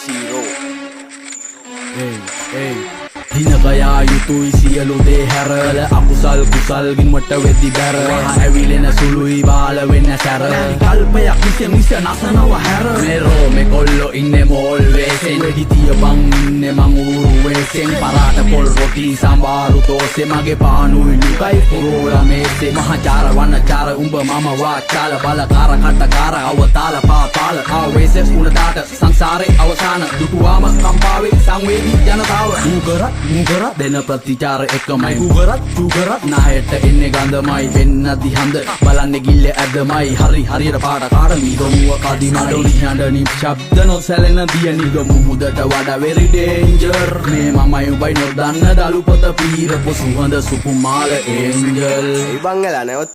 Zero. දිනකයා යුතුයි සියලු දේ හැරල අකුසල් කුසල් ගින්වට වෙද්දි බැර ඇවිලෙන සුළුයි බාල වෙන්න සැර කල්පයක් මිස නසනව හැර මෙරෝ මෙකොල්ලො ඉන්නේ මෝල් වේසෙන් වෙඩිතිය බං ඉන්නේ මං ඌරු වේසෙන් පරාට පොල් රොටි සම්බාරු තෝසේ මගේ පානුයි නිකයි පුරෝලා මේසේ මහචාර වන්නචාර උඹ මම වාචාල බලකාර කට්ටකාර අවතාල පාතාල ආවේසෙස් උණදාට සංසාරේ අවසාන දුටුවාම කම්පාවේ සංවේදී ජනතාව මුගරත් දෙන ප්‍රතිචාර එකමයි උගරත් නායට එන්නේ ගඳමයි වෙන්න දිහඳ බලන්නේ ගිල්ල ඇදමයි හරියට පාට කාට මීගමුව කදිනඩොනි හඬනි ශබ්ද නොසැලෙන දිය නිගමු මුදට වඩා වෙරි ඩේන්ජර් මේ මමයි උඹයි නොදන්න දළු පොත පීරපු සුහඳ සුකුමාල ඒන්ජල් Ibang nga lang,